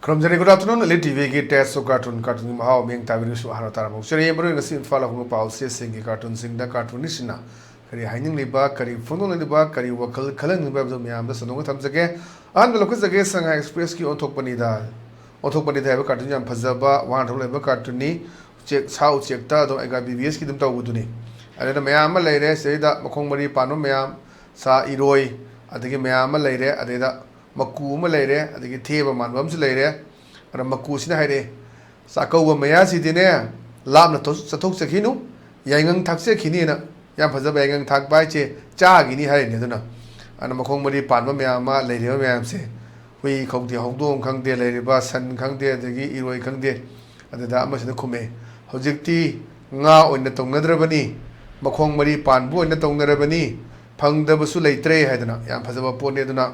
Kromjani good afternoon, Elite TV ki test so cartoon mahao ming tabiri su hara taramo. Seri emro ngasi infala hungo pao se singi cartoon singda cartoon nisina. Kari haining liba, kari fono liba, kari wakal kalang liba do miyam da sanong thamjage. An lo kuzage sanga express ki onthok panida. Onthok panida ba cartoon yam phajaba, wan thol liba cartoon ni check sao check ta do ega BBS ki dum taw buduni. Ada miyam leire seida makhong mari pano miyam sa iroi adagi miyam leire adeda Maku Malere, the Teva Manvams later, and a Makusina Hide. Sako Mayasi dinner, Lam Satokino, Yangang Taxi Kinina, Yampazabangang Tak Bache, Jagini Harinaduna, and a Makomari Panma Mayama, Lady Mayamse. We cook the Hongdong Kang de Lady Bus and Kang de the Iroi Kang de, and the Damas in the Kume. Hojikti, Nga in the Tongadrabani, Makong Mari Panbu in the Tongarabani, Pang the Basule Tre Hadana, Yampazava Poneduna.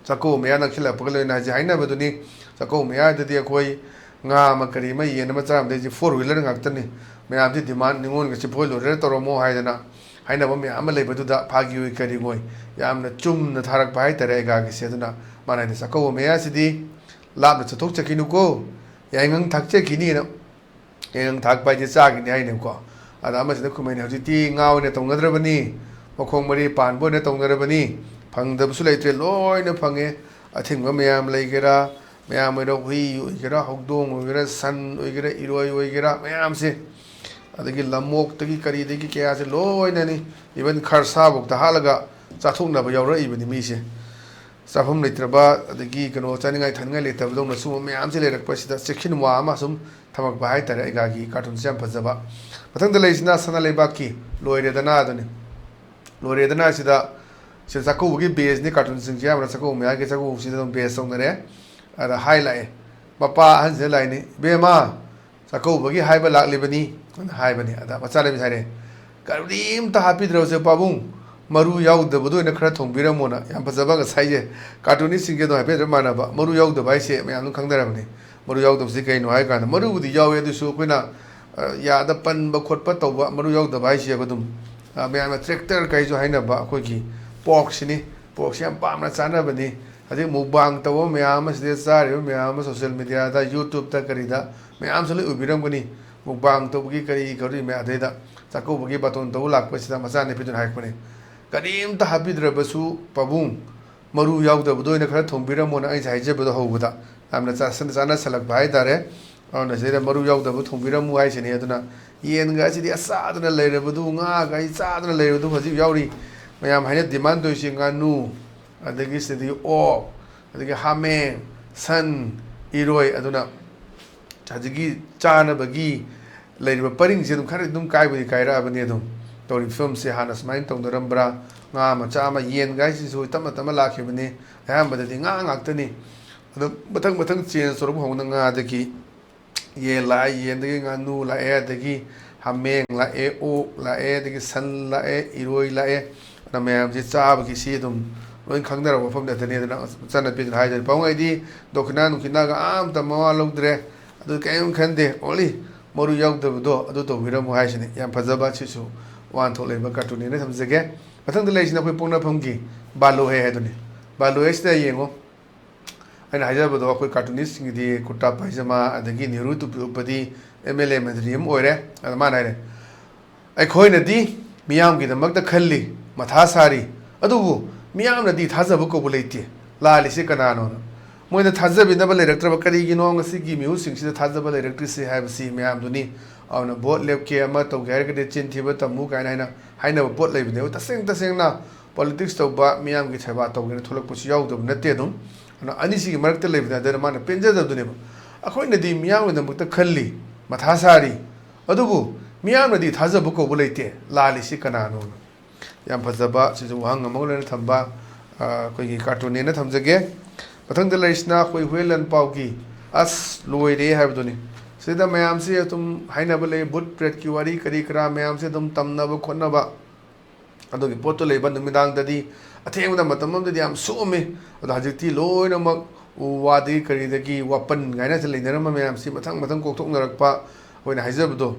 Sako mea nakila pagalo na jaina baduni sako mea de dia koi nga makari mai yen ma cham de 4-wheeler ngaktani mea di demand ningon ngasi polo re toromo haidana haina ba mea ama lebadu da phagi oi kari goi yamna chum na tharak bai tare ga gi seduna mana ni sako mea sidi lab na chatok chakinu ko yangang thakche kini na yang thak bai je cha gi ni haine ko ada ma sida kumai ne hojiti ngaw ne tongadrabani makhong mari panbo ne tongadrabani Pangdabsu later, Lord, a pange, I think Mayam Legera, Mayam with a wee, Ugera, Hogdong, Ugera, Sun, Ugera, Iroi, Ugera, Mayam say. I think Lamok, Taki, the Kikas, Lord, any, even Karsabok, the Halaga, Satuna, Bayora, even the Mise. Safum Litraba, the geek and all standing I Tanga later, don't assume Mayam later, President Section Wamasum, Tamak Bahita, Egagi, Cartoon Sampazaba. But on the Lazina Sanalebaki, Lloyd Danadani. Lloyd Danasida. Se sako ugi base ni cartoon sing jam sako me age sako usi dum base song ne ada highlight papa han se lai ni be ma sako ugi high ba lak le bani high bani ada bacha le bisai ne karim ta happy dro se pabung maru yaw de bodo ne khara thong bira mona yam phajaba ga sai je cartoon ni sing ge do happy mana ba maru yaw de bai se me am khang dara bani maru yaw de se kai no hai ka maru budi yaw ye du su koina ya da pan ba khot pa to ba maru yaw de bai se ba dum me am tractor kai jo hai na ba ko ki Poxini, Poxian Pamna Sana Bani, I think Mubang Tawo, Miamas, the Sari, Miamas, social media, YouTube, Takarida, Miamsali Ubirangani, Mubang Tobuki, Kari, Meadeda, Takobuki Baton Tolak, Pesita Masani, Piton Hackmani. Karim the happy Drabasu, Pabum, Maru Yaw the Budo in the Kratom Biramona, I hijab the Hovuda. I'm the Sana Salak Baidare, on the Zeta Maru Yaw the Butum Biramu, I see Yaduna, Yen Gazi, the Sadana later, Budunga, I Sadana later, do Yauri. Mayam Hanet demand to Shinganu, and the gist of the O, the Hame, Sun, Iroi, Aduna, Tajigi, Chana Bagi, Lady Paring Zidum Karidum Kai with the Kaira Avenidum, Tori film Sehanas Mind on the Rambra, Machama, Yen guys, who Tamatamala Kibini, Ham, but the thing Actani, the Batang Chains or Honanga the key, Ye Lai, Yen the Ganu, La Air the key, Hame, La E O, La Air the Sun, La E, Iroi, La E. Na mayam ji chab ki si dum loin khangdar wa pham da tani da chana pin hai da pawng ai di dokna nu kina ga am ta ma lok dre adu kaim khande oli moru yaw da do adu to hiram hai sini yam phajaba chi su wan tho le ba cartoon ne tham jage mathang da leisina koi pongna pham ki balo he duni balo es da yengo ai na ja ba do koi cartoonist ngi di kutta paijama adagi niru tu padi MLA madriyam oire adama nai re ai khoi na di miyam gi da mak da khalli Mathasari, Adu, Miam the Tazabuko Bulati, Lali Sikanano. When the Tazab in the electric Karigino, Siki music, the Tazable electricity have seen Miam Duni on a boat left Kiamat of Garrick Chintibata Muka and I never boat live there. The same now. Politics of Miam get Habato and Tolopus Yaw of Netedum, and Anisi Marta live that the man of Pinjas of the neighbor. According to the Miam with the Mutakali, Mathasari, Adu, Miam the Tazabuko Bulati, Lali Sikanano. Yam Pazaba, Sizuhang, a Molan Tamba, Quiki Cartoonina Tamzage, but on the Laisna, we will and Pauki, us Louis have done it. Say the Mayam Seatum, Hainabale, But Pret Kiwari, Karikra, Mayam Setum, Tamnaba, Konaba, and the Potole, but the Midang Daddy, a tame the Matamam, the Yam Sumi, the Hajiti, Low in a mug, Wadi, Karidaki, Wapan, Ganatali, Nerama Mayam, Simatang, Matango, Tongarakpa, when I Hazabdo.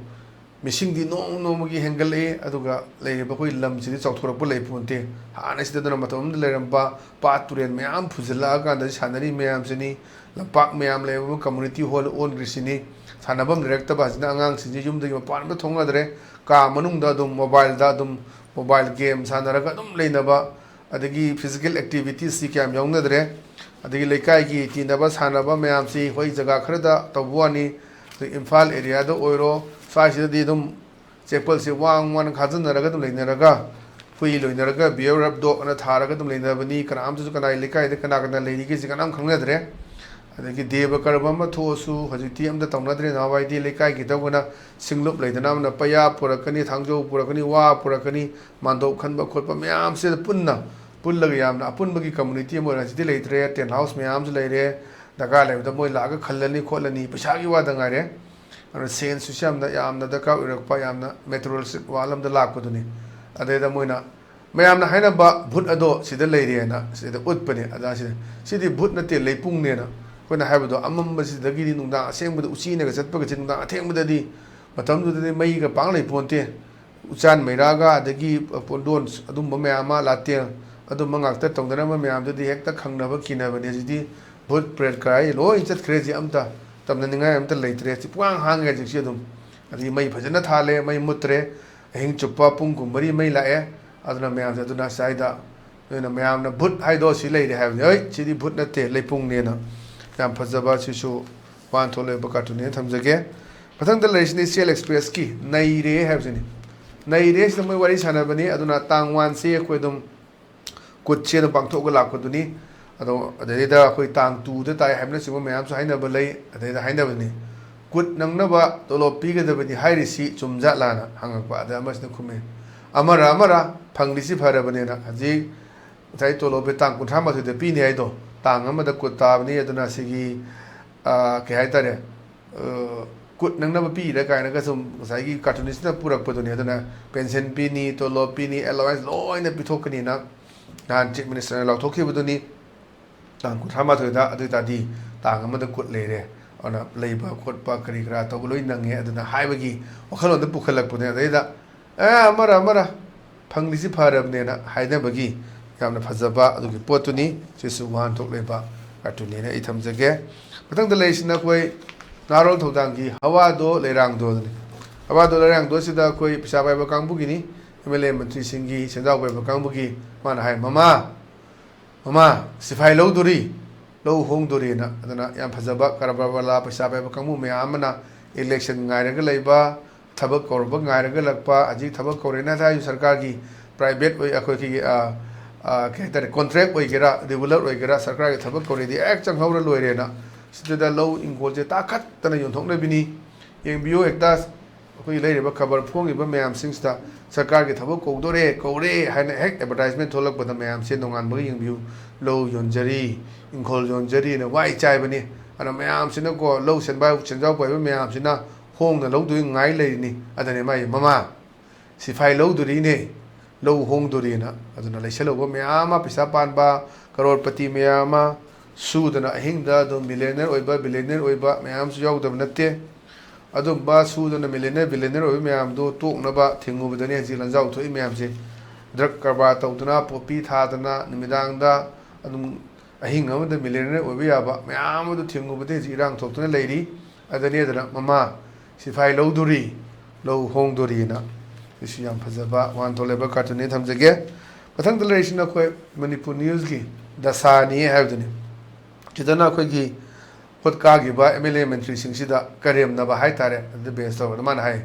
ꯃꯤꯁꯤꯡꯗꯤ ꯅꯣꯡꯃꯒꯤ ꯍꯦꯟꯒꯠꯂꯛꯏ ꯑꯗꯨꯒ ꯂꯩꯔꯤꯕ ꯑꯩꯈꯣꯏ ꯂꯝꯁꯤꯗꯤ ꯆꯥꯎꯊꯣꯔꯛꯄ ꯂꯩꯄꯣꯟꯇꯦ ꯍꯥꯟꯅ ꯁꯤꯗꯅ ꯃꯇꯝ ꯑꯃꯗ ꯂꯩꯔꯝꯕ ꯄꯥꯠ ꯇꯨꯔꯦꯟ ꯃꯌꯥꯝ ꯐꯨꯖꯤꯜꯂꯛꯑꯀꯥꯟꯗ ꯁꯥꯟꯅꯔꯤ ꯃꯌꯥꯝꯁꯤꯅꯤ ꯂꯝꯄꯥꯛ ꯃꯌꯥꯝ ꯂꯩꯕ ꯀꯝꯃꯨꯅꯤꯇꯤ ꯍꯣꯜ ꯑꯣꯟꯈ꯭ꯔꯤꯁꯤꯅꯤ ꯁꯥꯟꯅꯐꯝ ꯂꯩꯔꯛꯇꯕ ꯑꯁꯤꯅ ꯑꯉꯥꯡꯁꯤꯡꯁꯤ ꯌꯨꯝꯗꯒꯤ ꯃꯄꯥꯟ ꯑꯃꯇ ꯊꯣꯛꯅꯗ꯭ꯔꯦ ꯀꯥ ꯃꯅꯨꯡꯗ ꯑꯗꯨꯝ ꯃꯣꯕꯥꯏꯜꯗ ꯑꯗꯨꯝ ꯃꯣꯕꯥꯏꯜ ꯒꯦꯝ ꯁꯥꯟꯅꯔꯒ ꯑꯗꯨꯝ ꯂꯩꯅꯕ ꯑꯗꯒꯤ ꯐꯤꯖꯤꯀꯦꯜ ꯑꯦꯛꯇꯤꯚꯤꯇꯤꯁꯁꯤ ꯀꯌꯥꯝ ꯌꯥꯎꯅꯗ꯭ꯔꯦ ꯑꯗꯒꯤ ꯂꯩꯀꯥꯏꯒꯤ ꯇꯤꯟꯅꯕ ꯁꯥꯟꯅꯕ ꯃꯌꯥꯝꯁꯤ ꯑꯩꯈꯣꯏ ꯖꯒꯥ ꯈꯔꯗ ꯇꯧꯕ ꯋꯥꯅꯤ ꯏꯝꯐꯥꯜ ꯑꯦꯔꯤꯌꯥꯗ ꯑꯣꯏꯔꯣ ꯁ꯭ꯋꯥꯏꯁꯤꯗꯗꯤ ꯑꯗꯨꯝ ꯆꯦꯄꯜꯁꯦ ꯋꯥꯡ ꯈꯥꯖꯤꯟꯅꯔꯒ ꯑꯗꯨꯝ ꯂꯩꯅꯔꯒ ꯍꯨꯏ ꯂꯣꯏꯅꯔꯒ ꯕꯤꯌꯔ ꯑꯞ ꯗꯣꯛ ꯑꯅ ꯊꯥꯔꯒ ꯑꯗꯨꯝ ꯂꯩꯅꯕꯅꯤ ꯀꯅꯥꯝꯇꯁꯨ ꯀꯅꯥ ꯂꯩꯀꯥꯏꯗ ꯀꯅꯥ ꯂꯩꯔꯤꯒꯦꯁꯤ ꯀꯅꯥꯝ ꯈꯪꯅꯗ꯭ꯔꯦ ꯑꯗꯒꯤ ꯗꯦꯕ ꯀꯔꯕ ꯑꯃ ꯊꯣꯛꯑꯁꯨ ꯍꯧꯖꯤꯛꯇꯤ ꯑꯝꯇ ꯇꯧꯅꯗ꯭ꯔꯦ ꯅꯍꯥꯟꯋꯥꯏꯗꯤ ꯂꯩꯀꯥꯏꯒꯤ ꯇꯧꯕꯅ ꯁꯤꯡꯂꯨꯞ ꯂꯩꯗꯅ ꯑꯃꯅ ꯄꯩꯌꯥ ꯄꯨꯔꯛꯀꯅꯤ ꯊꯥꯡꯖꯧ ꯄꯨꯔꯛꯀꯅꯤ ꯋꯥ ꯄꯨꯔꯛꯀꯅꯤ ꯃꯥꯟꯗꯣꯞ ꯈꯟꯕ ꯈꯣꯠꯄ ꯃꯌꯥꯝꯁꯤꯗ pullaga yamna apunbagi community mo rajidi leitre ten house mayams leire daga leibda moi laga khallani kholani paisa gi wada ngare ana sen su syamna yamna daka urakpa yamna meteorological walam da lakuduni adeda moina mayamna haina ba bhut ado sida leire na sida utpani ada sidi bhut na te leipung ne na koina haibdo amamba sida gi nungda asengbuda uchina ga chatpa ga chinda athengbuda di matamdu de mai ga pang lei ponte uchan meiraga adagi pondon adum mayama latel adum mangakta tongdana mayam de hekta khangnaba kinabani jidi bhut pret kai lo inchat crazy amta tamna ningai amta leitre puang hanga jiksi adum adi mai phajana thale mai mutre hing chuppa pung kumbari mai lae aduna mayam aduna saida na mayam na bhut haido si leire have oi chidi bhut na te leipung ne na yam phajaba sisu wan thole bakatune thamjage pathang da leisni CL Express ki naire have jini naire samai wari sanabani aduna tangwan se khoidum kutche da pangthok ga lakuduni ado adeda khoi tang tu da tai hamna sima mayam su haina balai adeda haina bani kut nangna ba tolo piga da bani hairi si chumja lana hangakpa ada amasna khume amara phanglisi pharabane na haji thai tolo be tang kuntha ma de pi ne ai do tang amada kutta bani aduna sigi ke hai tare kut nangna ba pi da kai na ga sum sai gi cartoonist na purak paduni aduna pension pi ni tolo pi ni allowance loina pithokani na nan chief minister la thokhi buduni tang kuntha ma thoida adu ta di tang amada kut leire ona leiba khotpa kari kra to loi nange aduna haibagi wakhalon da pukhalak pune aida amara phanglisi pharabne na haida bagi yamna phajaba adugi potuni sisu wan thok leba cartoon ne ithamjage patang da leisina koi narol thodangi hawa do leirang do ni hawa do leirang do sida koi pisa bai ba kangbu gini MLA mantri singi sendaw bai ba kangbu gi mana hai mama sifai lo duri lo hong duri na adana yam phajaba karabala pisa bai ba kangbu me amana election ngairaga leiba thabak korba ngairaga lakpa aji thabak korena tha yu sarkar gi private oi akhoi ki ke tare contract oi gera regular oi gera sarkar gi thabak kore di ek chang hawra loire na sidda lo ingol je ta khat tana yon thok na bini yeng bio ekta koi leire ba khabar phongi ba mayam singsta sarkar gi thabak kore haina hek advertisement tholak bada mayam se nongan ba yeng bio lo yonjari ingol yonjari na wai chai bani ana mayam sina ko lo senba chenjau pai ba mayam sina hong na lo du ngai le ni adane mai mama sifai lo du ri ne lo hong du ri na aduna leiselo ba mayama pisa pan ba crorepati mayama sudana hingda do millionaire oiba mayam su yaw da natte adum ba sudana millionaire oi mayam do tok na ba thingu badani ji lanjau thoi mayam se drug karba tawduna popi thadana nimidang da adum ahing amada millionaire oiba ya ba mayam do thingu bade ji rang thok tuna leiri adani adana mama sifai lo duri lo hong duri na isu yam phajaba wan thole ba cartoon thamjage pathang da leisina khoi manipur news gi dasani havdani chidana khoi gi khotka gi ba MLA mentri singsida karem na ba hai tare the best of the man hai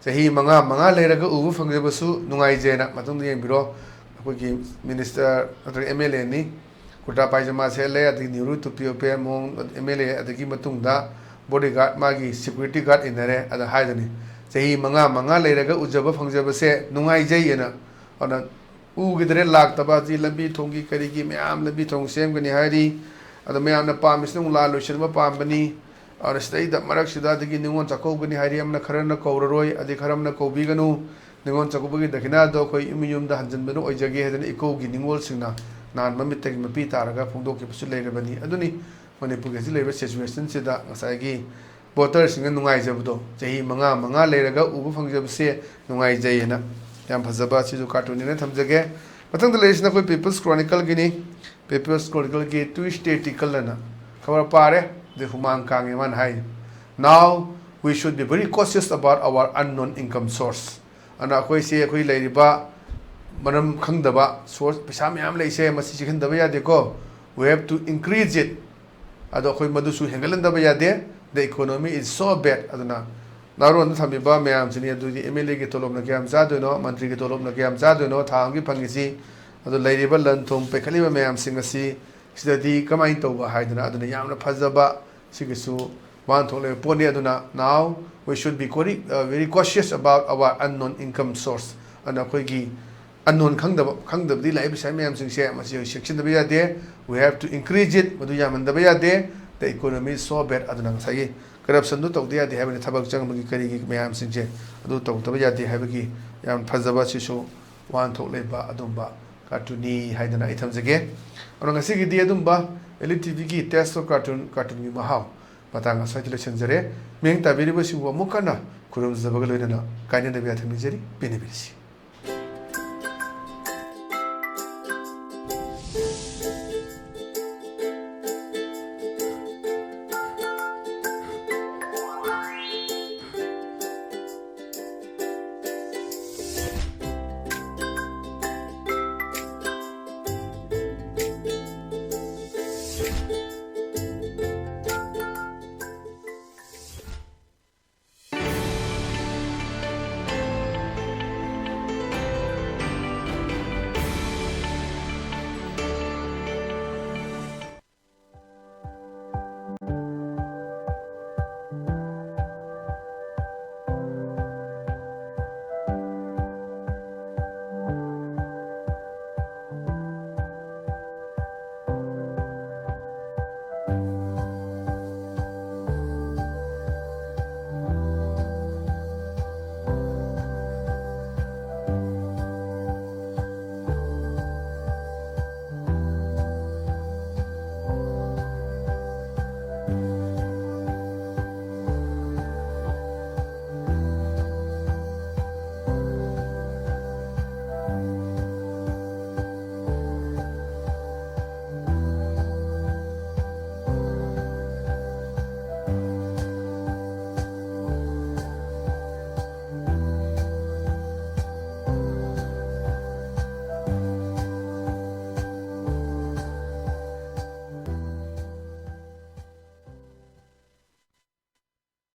sahi manga leiraga ubu phangje basu nungai jena matung yeng biro khoi gi minister atri MLA ni kuta paijama se le ati niru tu pop mong MLA adagi matung da bodyguard magi security guard inare ada haidani sahi manga leiraga ujaba phangjaba se nungai jayena ona ugidre laktaba ji lambi thongi karigi mayam lambi thong semgani hari ada mayam na pamisnu la loishba pambani ara stai da marak sida digi ningon chakogani hari amna kharana kauraroi adi kharamna kobiganu ningon chakobagi dakina do khoi imiyum da hanjanbanu oijage hedani ikogi ningol singna nan mamitagi mapi taraga phongdoki pusu leirebani aduni manipur gi leiba situation sida ngasai gi ꯕꯣꯇꯔꯁꯤꯡꯅ ꯅꯨꯡꯉꯥꯏꯖꯕꯗꯣ ꯆꯍꯤ ꯃꯉꯥ ꯂꯩꯔꯒ ꯎꯕ ꯐꯪꯖꯕꯁꯦ ꯅꯨꯡꯉꯥꯏꯖꯩꯌꯦꯅ ꯌꯥꯝ ꯐꯖꯕ ꯁꯤꯁꯨ ꯀꯥꯔꯇꯨꯟꯅꯦꯅ ꯊꯝꯖꯒꯦ ꯃꯊꯪꯗ ꯂꯩꯔꯤꯁꯤꯅ ꯑꯩꯈꯣꯏ ꯄꯤꯄꯜꯁ ꯀ꯭ꯔꯣꯅꯤꯀꯜꯒꯤꯅꯤ ꯄꯤꯄꯜꯁ ꯀ꯭ꯔꯣꯅꯤꯀꯜꯒꯤ ꯇ꯭ꯋꯤꯁꯇꯦ ꯇꯤꯀꯜ ꯑꯅ ꯈꯕꯔ ꯄꯥꯔꯦ ꯑꯗꯩ ꯍꯨꯃꯥꯡ ꯀꯥꯡꯉꯦ ꯃꯥꯅ ꯍꯥꯏ ꯅꯥꯎ we should be very cautious about our unknown income source ꯑꯅ ꯑꯩꯈꯣꯏꯁꯦ ꯑꯩꯈꯣꯏ ꯂꯩꯔꯤꯕ ꯃꯔꯝ ꯈꯪꯗꯕ ꯁꯣꯔꯁ ꯄꯩꯁꯥ ꯃꯌꯥꯝ ꯂꯩꯁꯦ ꯃꯁꯤ ꯆꯦꯛꯁꯤꯟꯗꯕ ꯌꯥꯗꯦꯀꯣ we have to increase it ꯑꯗꯣ ꯑꯩꯈꯣꯏ ꯃꯗꯨꯁꯨ ꯍꯦꯟꯒꯠꯍꯟꯗꯕ ꯌꯥꯗꯦ the economy is so bad ꯑꯗꯨꯅ ꯅꯥꯔꯣꯟꯗ ꯊꯝꯃꯤꯕ ꯃꯌꯥꯝꯁꯤꯅꯤ ꯑꯗꯨꯗꯤ ꯑꯦꯝ ꯑꯦꯜ ꯑꯦꯒꯤ ꯇꯣꯂꯣꯞꯅ ꯀꯌꯥꯝ ꯆꯥꯗꯣꯏꯅꯣ ꯃꯟꯇ꯭ꯔꯤꯒꯤ ꯇꯣꯂꯣꯞꯅ ꯀꯌꯥꯝ ꯆꯥꯗꯣꯏꯅꯣ ꯊꯥ ꯑꯃꯒꯤ ꯐꯪꯉꯤꯁꯤ ꯑꯗꯣ ꯂꯩꯔꯤꯕ ꯂꯟ ꯊꯨꯝ ꯄꯩꯈꯠꯂꯤꯕ ꯃꯌꯥꯝꯁꯤꯡ ꯑꯁꯤ ꯁꯤꯗꯗꯤ ꯀꯃꯥꯏꯅ ꯇꯧꯕ ꯍꯥꯏꯗꯅ ꯑꯗꯨꯅ ꯌꯥꯝꯅ ꯐꯖꯕ ꯁꯤꯒꯤꯁꯨ ꯋꯥꯍꯟꯊꯣꯛ ꯂꯩꯕ ꯄꯣꯠꯅꯤ ꯑꯗꯨꯅ now we should be very cautious about our unknown income source ꯑꯗꯨꯅ ꯑꯩꯈꯣꯏꯒꯤ unknown ꯈꯪꯗꯕꯗꯤ ꯂꯥꯛꯏꯕ ꯄꯩꯁꯥ ꯃꯌꯥꯝꯁꯤꯡꯁꯦ ꯃꯁꯤ ꯆꯦꯛꯁꯤꯟꯗꯕ ꯌꯥꯗꯦ we have to increase it ꯃꯗꯨ ꯌꯥꯝꯍꯟꯗꯕ ꯌꯥꯗꯦ the economy is so bad ꯑꯗꯨꯅ ꯉꯁꯥꯏꯒꯤ ꯀꯔꯞꯁꯟꯗꯨ ꯇꯧꯗ ꯌꯥꯗꯦ ꯍꯥꯏꯕꯅꯤ ꯊꯕꯛ ꯆꯪꯕꯒꯤ ꯀꯔꯤꯒꯤ ꯃꯌꯥꯝꯁꯤꯡꯁꯦ ꯑꯗꯨ ꯇꯧꯗꯕ ꯌꯥꯗꯦ ꯍꯥꯏꯕꯒꯤ ꯌꯥꯝ ꯐꯖꯕ ꯁꯤꯁꯨ ꯋꯥꯍꯟꯊꯣꯛ ꯂꯩꯕ ꯑꯗꯨꯝꯕ ꯀꯥꯔꯇꯨꯟꯅꯤ ꯍꯥꯏꯗꯅ ꯑꯩ ꯊꯝꯖꯒꯦ ꯑꯗꯨꯅ ꯉꯁꯤꯒꯤꯗꯤ ꯑꯗꯨꯝꯕ ꯑꯦꯂꯤꯠ ꯇꯤꯚꯤꯒꯤ ꯇꯦꯁ ꯑꯣꯐ ꯀꯥꯔꯇꯨꯟꯒꯤ ꯃꯍꯥꯎ ꯃꯇꯥꯡ ꯑꯁ꯭ꯋꯥꯏꯗ ꯂꯣꯏꯁꯤꯟꯖꯔꯦ ꯃꯤꯠꯌꯦꯡ ꯇꯥꯕꯤꯔꯤꯕꯁꯤꯡꯕꯨ ꯑꯃꯨꯛ ꯍꯟꯅ ꯈꯨꯔꯨꯝꯖꯕꯒ ꯂꯣꯏꯅꯅ ꯀꯥꯏꯅꯗꯕ ꯌꯥꯊꯪ ꯅꯤꯖꯔꯤ ꯄꯦꯟꯅꯕꯤꯔꯁꯤ